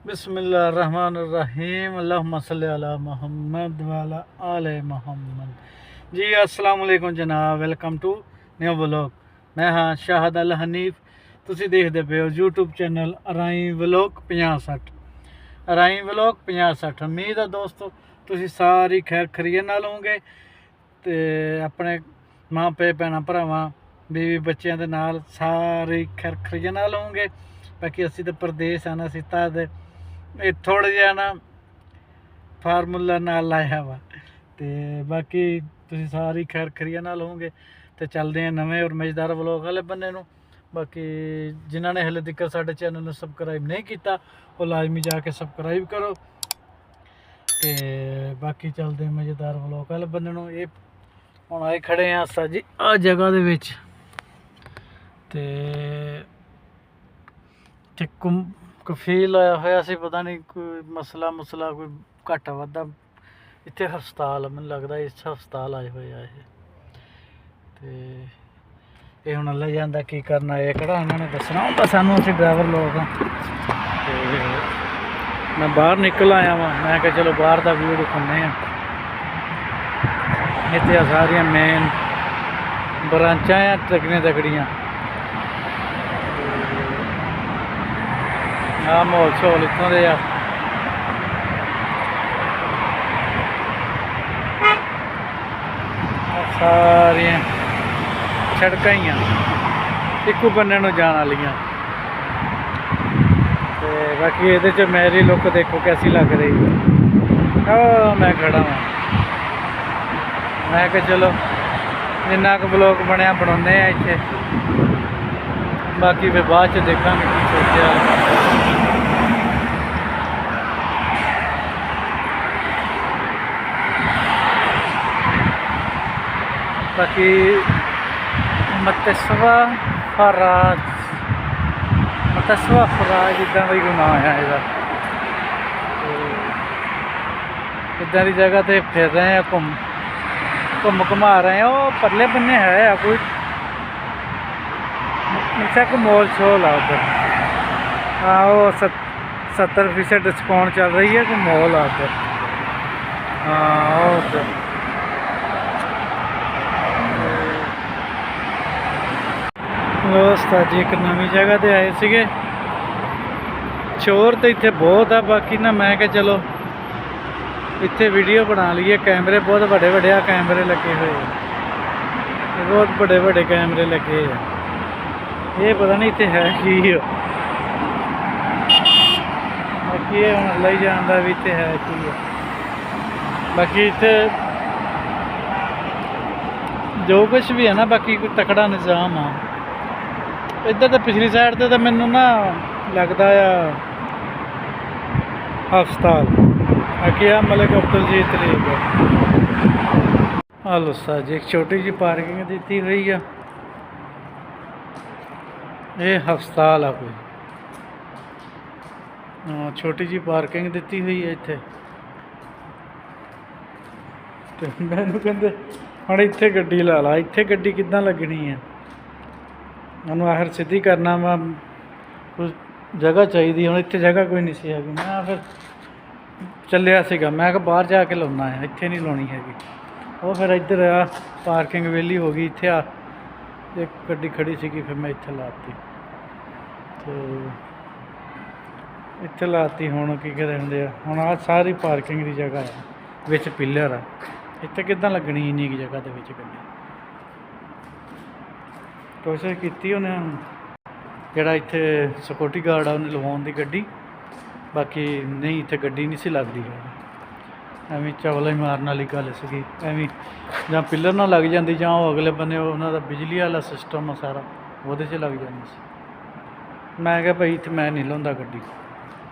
बिस्मिल्लाहिर्रहमानिर्रहीम अल्लाहुम्मा सल्ली अला मुहम्मद व अला आले मुहम्मद। जी अस्सलाम वालेकुम जनाब, वेलकम टू न्यू व्लॉग। मैं हाँ शाहद अल हनीफ। तुसी देखते पे हो यूट्यूब चैनल अराई व्लॉग 50-60 अराई व्लॉग 50-60। उम्मीद है दोस्तों तुसी सारी खैर खरीत नाल होंगे ते अपने माँ पे भैन भरावां बीवी बच्चों के नाल सारी खैर खरीत नाल होंगे। बाकी असी तो परदेस आना असी तद ਇਹ ਥੋੜਾ ਜਿਹਾ ਨਾ ਫਾਰਮੂਲਾ ਨਾਲ ਲਾਇਆ ਵਾ ਤੇ ਬਾਕੀ ਤੁਸੀਂ ਸਾਰੀ ਖੈਰ ਖਰੀਆ ਨਾਲ ਹੋਵੋਗੇ ਤੇ ਚੱਲਦੇ ਆ ਨਵੇਂ ਔਰ ਮਜ਼ੇਦਾਰ ਵਲੋਗ ਵਾਲੇ ਬੰਨੇ ਨੂੰ। ਬਾਕੀ ਜਿਨ੍ਹਾਂ ਨੇ ਹਲੇ ਤੱਕ ਸਾਡੇ ਚੈਨਲ ਨੂੰ ਸਬਸਕ੍ਰਾਈਬ ਨਹੀਂ ਕੀਤਾ ਉਹ ਲਾਜ਼ਮੀ ਜਾ ਕੇ ਸਬਸਕ੍ਰਾਈਬ ਕਰੋ ਤੇ ਬਾਕੀ ਚੱਲਦੇ ਆ ਮਜ਼ੇਦਾਰ ਵਲੋਗ ਵਾਲੇ ਬੰਨੇ ਨੂੰ। ਇਹ ਹੁਣ ਆਏ ਖੜੇ ਆ ਸਾਜੀ ਆ ਜਗ੍ਹਾ ਦੇ ਵਿੱਚ ਤੇ ਕਫੀਲ ਆਇਆ ਹੋਇਆ ਸੀ, ਪਤਾ ਨਹੀਂ ਕੋਈ ਮਸਲਾ ਕੋਈ ਘੱਟ ਵਾਧਾ। ਇੱਥੇ ਹਸਪਤਾਲ ਮੈਨੂੰ ਲੱਗਦਾ ਇਸ ਹਸਪਤਾਲ ਆਏ ਹੋਏ ਆ ਇਹ ਤੇ ਇਹ ਹੁਣ ਲੈ ਜਾਂਦਾ ਕੀ ਕਰਨਾ ਇਹ ਕਿਹੜਾ ਇਹਨਾਂ ਨੇ ਦੱਸਣਾ ਹੁੰਦਾ ਸਾਨੂੰ, ਅਸੀਂ ਡਰਾਈਵਰ ਲੋਕ ਆ। ਤੇ ਮੈਂ ਬਾਹਰ ਨਿਕਲ ਆਇਆ ਵਾਂ, ਮੈਂ ਕਿਹਾ ਚਲੋ ਬਾਹਰ ਦਾ ਵੀਊ ਦਿਖਾਉਂਦੇ ਆ। ਇੱਥੇ ਆ ਸਾਰੀਆਂ ਮੇਨ ਬ੍ਰਾਂਚਾਂ ਆ ਤਕੜੀਆਂ। ਆ ਮਾਹੌਲ ਸ਼ੋਲ ਇੱਥੋਂ ਦੇ ਆ। ਸਾਰੀਆਂ ਸੜਕਾਂ ਹੀ ਆ ਇੱਕੋ ਬੰਨੇ ਨੂੰ ਜਾਣ ਵਾਲੀਆਂ ਤੇ ਬਾਕੀ ਇਹਦੇ 'ਚ ਮੇਰੀ ਲੁੱਕ ਦੇਖੋ ਕੈਸੀ ਲੱਗ ਰਹੀ ਹੈ। ਉਹ ਮੈਂ ਖੜਾ ਵਾਂ, ਮੈਂ ਕਿਹਾ ਚਲੋ ਜਿੰਨਾ ਕੁ ਬਲੌਗ ਬਣਿਆ ਬਣਾਉਂਦੇ ਆ ਇੱਥੇ, ਬਾਕੀ ਫਿਰ ਬਾਅਦ 'ਚ ਦੇਖਾਂਗੇ ਕੀ ਸੋਚਿਆ। बाकी मतसवा फराज इदा का कोई नाम है इसका। इदा की जगह से फिर रहे हैं, घुमा रहे हैं। वो परले बन्ने है कोई एक मॉल शोल है उधर। हाँ वो 70% डिस्काउंट चल रही है, कोई मॉल है उधर। हाँ उधर ਦੋਸਤ ਜੀ ਇੱਕ ਨਵੀਂ ਜਗ੍ਹਾ 'ਤੇ ਆਏ ਸੀਗੇ। ਸ਼ੋਰ ਤਾਂ ਇੱਥੇ ਬਹੁਤ ਆ, ਬਾਕੀ ਨਾ ਮੈਂ ਕਿਹਾ ਚਲੋ ਇੱਥੇ ਵੀਡੀਓ ਬਣਾ ਲਈਏ। ਕੈਮਰੇ ਬਹੁਤ ਵੱਡੇ ਆ, ਕੈਮਰੇ ਲੱਗੇ ਹੋਏ ਆ, ਬਹੁਤ ਵੱਡੇ ਕੈਮਰੇ ਲੱਗੇ ਆ। ਇਹ ਪਤਾ ਨਹੀਂ ਇੱਥੇ ਹੈ ਕੀ ਆ, ਬਾਕੀ ਇਹ ਹੁਣ ਲਈ ਜਾਂਦਾ ਵੀ ਇੱਥੇ ਹੈ ਕੀ ਆ। ਬਾਕੀ ਇੱਥੇ ਜੋ ਕੁਛ ਵੀ ਹੈ ਨਾ, ਬਾਕੀ ਕੋਈ ਤਕੜਾ ਨਿਜ਼ਾਮ ਆ। ਇੱਧਰ ਤਾਂ ਪਿਛਲੀ ਸਾਈਡ 'ਤੇ ਤਾਂ ਮੈਨੂੰ ਨਾ ਲੱਗਦਾ ਆ ਹਸਪਤਾਲ ਅੱਗੇ ਆ ਮਲਿਕ ਅਬਦੁਲਜੀਤ ਲੀਗ। ਹਲੋ ਸਾਜੀ ਇੱਕ ਛੋਟੀ ਜਿਹੀ ਪਾਰਕਿੰਗ ਦਿੱਤੀ ਹੋਈ ਆ। ਇਹ ਹਸਪਤਾਲ ਆ ਕੋਈ, ਛੋਟੀ ਜਿਹੀ ਪਾਰਕਿੰਗ ਦਿੱਤੀ ਹੋਈ ਹੈ ਇੱਥੇ। ਤੇ ਮੈਨੂੰ ਕਹਿੰਦੇ ਹੁਣ ਇੱਥੇ ਗੱਡੀ ਲਾ ਲਾ। ਇੱਥੇ ਗੱਡੀ ਕਿੱਦਾਂ ਲੱਗਣੀ ਹੈ, ਉਹਨੂੰ ਆਖਰ ਸਿੱਧੀ ਕਰਨਾ ਵਾ, ਕੁਝ ਜਗ੍ਹਾ ਚਾਹੀਦੀ। ਹੁਣ ਇੱਥੇ ਜਗ੍ਹਾ ਕੋਈ ਨਹੀਂ ਸੀ ਹੈਗੀ। ਮੈਂ ਫਿਰ ਚੱਲਿਆ ਸੀਗਾ, ਮੈਂ ਕਿਹਾ ਬਾਹਰ ਜਾ ਕੇ ਲਾਉਣਾ ਹੈ, ਇੱਥੇ ਨਹੀਂ ਲਾਉਣੀ ਹੈਗੀ। ਉਹ ਫਿਰ ਇੱਧਰ ਆ ਪਾਰਕਿੰਗ ਵਿਹਲੀ ਹੋ ਗਈ। ਇੱਥੇ ਆ ਇੱਕ ਗੱਡੀ ਖੜੀ ਸੀਗੀ, ਫਿਰ ਮੈਂ ਇੱਥੇ ਲਾਤੀ ਤੇ ਇੱਥੇ ਲਾਤੀ। ਹੁਣ ਕੀ ਕਹਿੰਦੇ ਹੁੰਦੇ ਆ, ਹੁਣ ਆਹ ਸਾਰੀ ਪਾਰਕਿੰਗ ਦੀ ਜਗ੍ਹਾ ਆ, ਵਿੱਚ ਪਿੱਲਰ ਆ। ਇੱਥੇ ਕਿੱਦਾਂ ਲੱਗਣੀ ਇੰਨੀ ਕੁ ਜਗ੍ਹਾ ਦੇ ਵਿੱਚ ਗੱਡੀ। ਕੋਸ਼ਿਸ਼ ਕੀਤੀ ਉਹਨੇ, ਜਿਹੜਾ ਇੱਥੇ ਸਿਕਿਉਰਟੀ ਗਾਰਡ ਆ ਉਹਨੇ ਲਵਾਉਣ ਦੀ ਗੱਡੀ, ਬਾਕੀ ਨਹੀਂ ਇੱਥੇ ਗੱਡੀ ਨਹੀਂ ਸੀ ਲੱਗਦੀ। ਐਵੇਂ ਚਵਲਾ ਹੀ ਮਾਰਨ ਵਾਲੀ ਗੱਲ ਸੀਗੀ। ਐਵੇਂ ਜਾਂ ਪਿੱਲਰ ਨਾਲ ਲੱਗ ਜਾਂਦੀ, ਜਾਂ ਉਹ ਅਗਲੇ ਬੰਨੇ ਉਹਨਾਂ ਦਾ ਬਿਜਲੀ ਵਾਲਾ ਸਿਸਟਮ ਆ ਸਾਰਾ, ਉਹਦੇ 'ਚ ਲੱਗ ਜਾਂਦੀ ਸੀ। ਮੈਂ ਕਿਹਾ ਭਾਈ ਇੱਥੇ ਮੈਂ ਨਹੀਂ ਲਾਉਂਦਾ ਗੱਡੀ।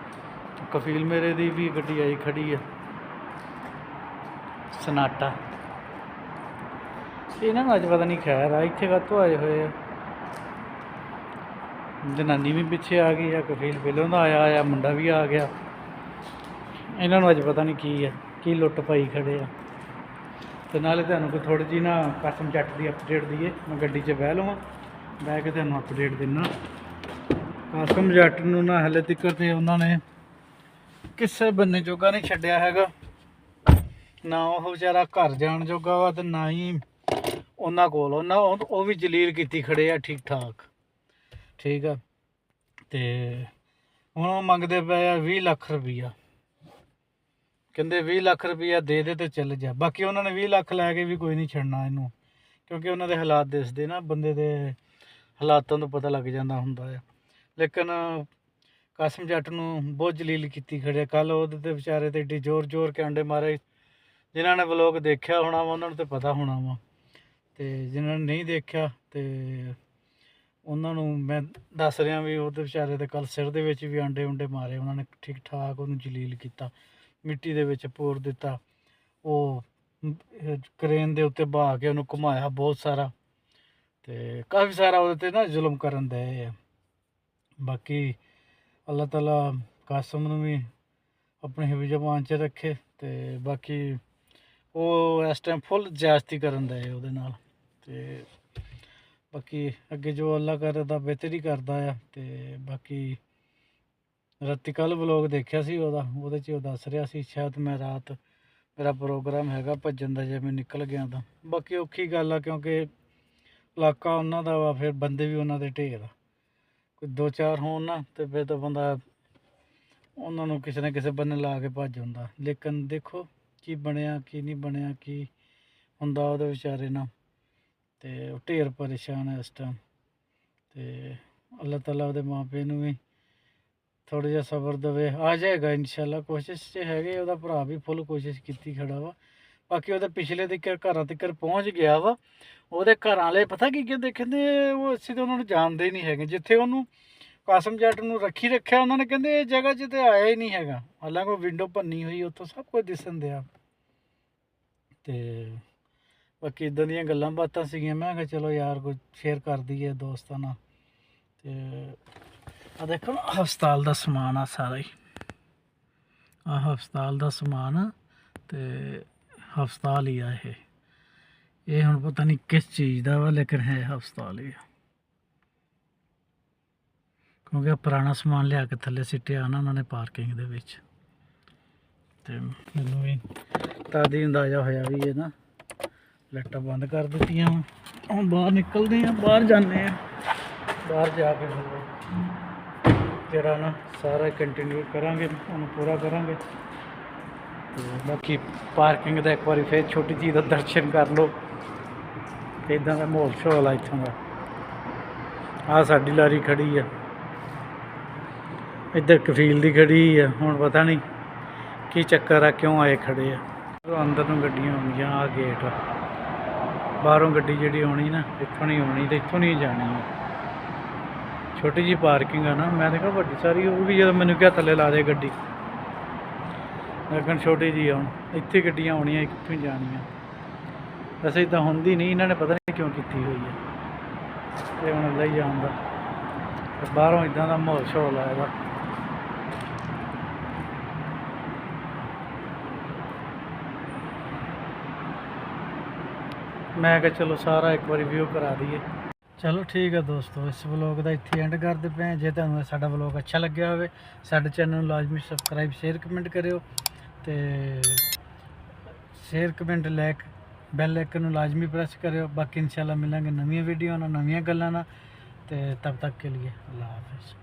ਕਫੀਲ ਮੇਰੇ ਦੀ ਵੀ ਗੱਡੀ ਆਈ ਖੜੀ ਆ ਸਨਾਟਾ। ਇਹਨਾਂ ਨੂੰ ਅੱਜ ਪਤਾ ਨਹੀਂ ਖੈਰ ਆ ਇੱਥੇ ਕਾਹਤੋਂ ਆਏ ਹੋਏ ਆ। ਜਨਾਨੀ ਵੀ ਪਿੱਛੇ ਆ ਗਈ ਆ, ਕਫੀਲ ਪਹਿਲੋਂ ਦਾ ਆਇਆ, ਮੁੰਡਾ ਵੀ ਆ ਗਿਆ। ਇਹਨਾਂ ਨੂੰ ਅੱਜ ਪਤਾ ਨਹੀਂ ਕੀ ਆ, ਕੀ ਲੁੱਟ ਪਾਈ ਖੜੇ ਆ। ਤੇ ਨਾਲੇ ਤੁਹਾਨੂੰ ਕੋਈ ਥੋੜ੍ਹੀ ਜਿਹੀ ਨਾ ਕਸਮ ਜੱਟ ਦੀ ਅਪਡੇਟ ਦਈਏ। ਮੈਂ ਗੱਡੀ 'ਚ ਬਹਿ ਲਵਾਂ, ਬਹਿ ਕੇ ਤੁਹਾਨੂੰ ਅਪਡੇਟ ਦਿੰਦਾ। ਕਾਸਮ ਜੱਟ ਨੂੰ ਨਾ ਹਲੇ ਤੱਕ ਤੇ ਉਹਨਾਂ ਨੇ ਕਿਸੇ ਬੰਨੇ ਜੋਗਾ ਨਹੀਂ ਛੱਡਿਆ ਹੈਗਾ, ਨਾ ਉਹ ਵਿਚਾਰਾ ਘਰ ਜਾਣ ਜੋਗਾ ਵਾ ਤੇ ਨਾ ਹੀ ਉਹਨਾਂ ਕੋਲ ਉਹ ਵੀ ਜਲੀਲ ਕੀਤੀ ਖੜੇ ਆ ਠੀਕ ਠਾਕ। ਠੀਕ ਆ, ਤੇ ਹੁਣ ਉਹ ਮੰਗਦੇ ਪਏ ਆ 20 ਲੱਖ ਰੁਪਈਆ, ਕਹਿੰਦੇ 20 ਲੱਖ ਰੁਪਈਆ ਦੇ ਦੇ ਤੇ ਚੱਲ ਜਾ। ਬਾਕੀ ਉਹਨਾਂ ਨੇ 20 ਲੱਖ ਲੈ ਕੇ ਵੀ ਕੋਈ ਨਹੀਂ ਛੱਡਣਾ ਇਹਨੂੰ, ਕਿਉਂਕਿ ਉਹਨਾਂ ਦੇ ਹਾਲਾਤ ਦਿਸਦੇ ਨਾ, ਬੰਦੇ ਦੇ ਹਾਲਾਤਾਂ ਤੋਂ ਪਤਾ ਲੱਗ ਜਾਂਦਾ ਹੁੰਦਾ ਆ। ਲੇਕਿਨ ਕਾਸਮ ਜੱਟ ਨੂੰ ਬਹੁਤ ਜਲੀਲ ਕੀਤੀ ਖੜੇ। ਕੱਲ੍ਹ ਉਹਦੇ ਤੇ ਵਿਚਾਰੇ ਤੇ ਏਡੀ ਜ਼ੋਰ ਜ਼ੋਰ ਕੇ ਅੰਡੇ ਮਾਰੇ। ਜਿਨ੍ਹਾਂ ਨੇ ਵਲੋਗ ਦੇਖਿਆ ਹੋਣਾ ਵਾ ਉਹਨਾਂ ਨੂੰ ਤਾਂ ਪਤਾ ਹੋਣਾ ਵਾ, ਅਤੇ ਜਿਨ੍ਹਾਂ ਨੇ ਨਹੀਂ ਦੇਖਿਆ ਤੇ ਉਹਨਾਂ ਨੂੰ ਮੈਂ ਦੱਸ ਰਿਹਾ ਵੀ ਉਹਦੇ ਵਿਚਾਰੇ ਦੇ ਕੱਲ੍ਹ ਸਿਰ ਦੇ ਵਿੱਚ ਵੀ ਆਂਡੇ ਉਂਡੇ ਮਾਰੇ ਉਹਨਾਂ ਨੇ। ਠੀਕ ਠਾਕ ਉਹਨੂੰ ਜਲੀਲ ਕੀਤਾ, ਮਿੱਟੀ ਦੇ ਵਿੱਚ ਪੂਰ ਦਿੱਤਾ, ਉਹ ਕਰੇਨ ਦੇ ਉੱਤੇ ਬਹਾ ਕੇ ਉਹਨੂੰ ਘੁਮਾਇਆ ਬਹੁਤ ਸਾਰਾ, ਅਤੇ ਕਾਫੀ ਸਾਰਾ ਉਹਦੇ 'ਤੇ ਨਾ ਜ਼ੁਲਮ ਕਰਨ ਦੇ ਆ। ਬਾਕੀ ਅੱਲਾਹ ਤਾਲਾ ਕਾਸਮ ਨੂੰ ਵੀ ਆਪਣੇ ਹਿਫਜ਼ ਜ਼ਮਾਨ 'ਚ ਰੱਖੇ, ਅਤੇ ਬਾਕੀ ਉਹ ਇਸ ਟਾਈਮ ਫੁੱਲ ਜ਼ਿਆਦਤੀ ਕਰਨ ਦੇ ਉਹਦੇ ਨਾਲ। ਅਤੇ ਬਾਕੀ ਅੱਗੇ ਜੋ ਅੱਲਾ ਕਰਦਾ ਬਿਹਤਰ ਹੀ ਕਰਦਾ ਆ। ਅਤੇ ਬਾਕੀ ਰਾਤੀ ਕੱਲ੍ਹ ਵਲੋਗ ਦੇਖਿਆ ਸੀ ਉਹਦੇ 'ਚ ਉਹ ਦੱਸ ਰਿਹਾ ਸੀ ਸ਼ਾਇਦ ਮੈਂ ਰਾਤ ਮੇਰਾ ਪ੍ਰੋਗਰਾਮ ਹੈਗਾ ਭੱਜਣ ਦਾ, ਜੇ ਮੈਂ ਨਿਕਲ ਗਿਆ ਤਾਂ। ਬਾਕੀ ਔਖੀ ਗੱਲ ਆ, ਕਿਉਂਕਿ ਇਲਾਕਾ ਉਹਨਾਂ ਦਾ ਵਾ, ਫਿਰ ਬੰਦੇ ਵੀ ਉਹਨਾਂ ਦੇ ਢੇਰ ਆ। ਕੋਈ 2-4 ਹੋਣ ਨਾ ਅਤੇ ਫਿਰ ਤਾਂ ਬੰਦਾ ਉਹਨਾਂ ਨੂੰ ਕਿਸੇ ਨਾ ਕਿਸੇ ਬੰਨੇ ਲਾ ਕੇ ਭੱਜ ਹੁੰਦਾ। ਲੇਕਿਨ ਦੇਖੋ ਕੀ ਬਣਿਆ ਕੀ ਨਹੀਂ ਬਣਿਆ, ਕੀ ਹੁੰਦਾ ਉਹਦੇ ਵਿਚਾਰੇ ਨਾਲ, ਅਤੇ ਉਹ ਢੇਰ ਪਰੇਸ਼ਾਨ ਹੈ ਇਸ ਟਾਈਮ। ਅਤੇ ਅੱਲਾਹ ਤਾਲਾ ਉਹਦੇ ਮਾਂ ਪਿਓ ਨੂੰ ਵੀ ਥੋੜ੍ਹਾ ਜਿਹਾ ਸਬਰ ਦੇਵੇ, ਆ ਜਾਏਗਾ ਇਨਸ਼ਾਅੱਲਾ। ਕੋਸ਼ਿਸ਼ 'ਚ ਹੈਗੇ, ਉਹਦਾ ਭਰਾ ਵੀ ਫੁੱਲ ਕੋਸ਼ਿਸ਼ ਕੀਤੀ ਖੜਾ ਵਾ। ਬਾਕੀ ਉਹਦੇ ਪਿਛਲੇ ਤੱਕ ਘਰਾਂ ਤੱਕ ਪਹੁੰਚ ਗਿਆ ਵਾ। ਉਹਦੇ ਘਰਾਂ ਵਾਲੇ ਪਤਾ ਕੀ ਕਹਿੰਦੇ ਉਹ ਅਸੀਂ ਤਾਂ ਉਹਨਾਂ ਨੂੰ ਜਾਣਦੇ ਹੀ ਨਹੀਂ ਹੈਗੇ। ਜਿੱਥੇ ਉਹਨੂੰ ਕਾਸਮ ਜੱਟ ਨੂੰ ਰੱਖਿਆ ਉਹਨਾਂ ਨੇ ਕਹਿੰਦੇ ਇਹ ਜਗ੍ਹਾ 'ਚ ਤਾਂ ਆਇਆ ਹੀ ਨਹੀਂ ਹੈਗਾ। ਹਾਲਾਂਕਿ ਉਹ ਵਿੰਡੋ ਭੰਨੀ ਹੋਈ, ਉੱਥੋਂ ਸਭ ਕੁਝ ਦਿਸਣ ਦਿਆ। ਅਤੇ ਬਾਕੀ ਇੱਦਾਂ ਦੀਆਂ ਗੱਲਾਂ ਬਾਤਾਂ ਸੀਗੀਆਂ। ਮੈਂ ਕਿਹਾ ਚਲੋ ਯਾਰ ਕੋਈ ਸ਼ੇਅਰ ਕਰ ਦਈਏ ਦੋਸਤਾਂ ਨਾਲ। ਅਤੇ ਆ ਦੇਖੋ ਨਾ ਹਸਪਤਾਲ ਦਾ ਸਮਾਨ ਆ ਸਾਰਾ ਹੀ, ਆਹ ਹਸਪਤਾਲ ਦਾ ਸਮਾਨ ਆ, ਅਤੇ ਹਸਪਤਾਲ ਹੀ ਆ ਇਹ ਹੁਣ ਪਤਾ ਨਹੀਂ ਕਿਸ ਚੀਜ਼ ਦਾ ਵਾ, ਲੇਕਿਨ ਹੈ ਹਸਪਤਾਲ ਹੀ ਆ। ਕਿਉਂਕਿ ਪੁਰਾਣਾ ਸਮਾਨ ਲਿਆ ਕੇ ਥੱਲੇ ਸਿੱਟਿਆ ਨਾ ਉਹਨਾਂ ਨੇ ਪਾਰਕਿੰਗ ਦੇ ਵਿੱਚ, ਅਤੇ ਮੈਨੂੰ ਵੀ ਤਦ ਹੀ ਅੰਦਾਜ਼ਾ ਹੋਇਆ ਵੀ ਇਹ ਨਾ ਲਾਈਟਾਂ ਬੰਦ ਕਰ ਦਿੱਤੀਆਂ। ਹੁਣ ਬਾਹਰ ਨਿਕਲਦੇ ਹਾਂ, ਬਾਹਰ ਜਾਂਦੇ ਹਾਂ, ਬਾਹਰ ਜਾ ਕੇ ਜਿਹੜਾ ਨਾ ਸਾਰਾ ਕੰਟੀਨਿਊ ਕਰਾਂਗੇ, ਉਹਨੂੰ ਪੂਰਾ ਕਰਾਂਗੇ। ਅਤੇ ਬਾਕੀ ਪਾਰਕਿੰਗ ਦਾ ਇੱਕ ਵਾਰੀ ਫਿਰ ਛੋਟੀ ਜਿਹੀ ਦਾ ਦਰਸ਼ਨ ਕਰ ਲਓ। ਅਤੇ ਇੱਦਾਂ ਦਾ ਮਾਹੌਲ ਸ਼ੋਲ ਆ ਇੱਥੋਂ ਦਾ। ਆਹ ਸਾਡੀ ਲਾਰੀ ਖੜੀ ਆ, ਇੱਧਰ ਕਫੀਲ ਦੀ ਖੜੀ ਆ। ਹੁਣ ਪਤਾ ਨਹੀਂ ਕੀ ਚੱਕਰ ਆ, ਕਿਉਂ ਆਏ ਖੜੇ ਆ। ਅੰਦਰ ਨੂੰ ਗੱਡੀਆਂ ਆਉਂਦੀਆਂ, ਆਹ ਗੇਟ ਆ। ਬਾਹਰੋਂ ਗੱਡੀ ਜਿਹੜੀ ਆਉਣੀ ਨਾ ਇੱਥੋਂ ਨਹੀਂ ਆਉਣੀ, ਅਤੇ ਇੱਥੋਂ ਨਹੀਂ ਜਾਣੀ ਆ। ਛੋਟੀ ਜਿਹੀ ਪਾਰਕਿੰਗ ਆ ਨਾ, ਮੈਂ ਦੇਖਿਆ ਵੱਡੀ ਸਾਰੀ ਉਹ ਵੀ ਜਦੋਂ ਮੈਨੂੰ ਕਿਹਾ ਥੱਲੇ ਲਾ ਦੇ ਗੱਡੀ, ਲੇਕਿਨ ਛੋਟੀ ਜਿਹੀ ਆ। ਹੁਣ ਇੱਥੇ ਗੱਡੀਆਂ ਆਉਣੀਆਂ, ਕਿੱਥੋਂ ਜਾਣੀਆਂ। ਵੈਸੇ ਇੱਦਾਂ ਹੁੰਦੀ ਨਹੀਂ, ਇਹਨਾਂ ਨੇ ਪਤਾ ਨਹੀਂ ਕਿਉਂ ਕੀਤੀ ਹੋਈ ਹੈ। ਇਹ ਹੁਣ ਲਈ ਜਾਣ ਦਾ, ਬਾਹਰੋਂ ਇੱਦਾਂ ਦਾ ਮਾਹੌਲ ਸ਼ੋਲ ਆ ਇਹਦਾ। ਮੈਂ ਕਿਹਾ ਚਲੋ ਸਾਰਾ ਇੱਕ ਵਾਰੀ ਵਿਊ ਕਰਾ ਦਈਏ। ਚਲੋ ਠੀਕ ਹੈ ਦੋਸਤੋ, ਇਸ ਵਲੋਗ ਦਾ ਇੱਥੇ ਐਂਡ ਕਰਦੇ ਪਏ ਹਾਂ। ਜੇ ਤੁਹਾਨੂੰ ਸਾਡਾ ਵਲੋਗ ਅੱਛਾ ਲੱਗਿਆ ਹੋਵੇ, ਸਾਡੇ ਚੈਨਲ ਨੂੰ ਲਾਜ਼ਮੀ ਸਬਸਕ੍ਰਾਈਬ, ਸ਼ੇਅਰ, ਕਮੈਂਟ ਕਰਿਓ, ਅਤੇ ਸ਼ੇਅਰ ਕਮੈਂਟ ਲਾਇਕ ਬੈਲ ਆਈਕਨ ਨੂੰ ਲਾਜ਼ਮੀ ਪ੍ਰੈਸ ਕਰਿਓ। ਬਾਕੀ ਇਨਸ਼ਾਅੱਲਾ ਮਿਲਾਂਗੇ ਨਵੀਆਂ ਵੀਡੀਓ ਨਾਲ, ਨਵੀਆਂ ਗੱਲਾਂ ਨਾਲ, ਅਤੇ ਤਬ ਤੱਕ ਕੇ ਲਈ ਅੱਲਾ ਹਾਫਿਜ਼।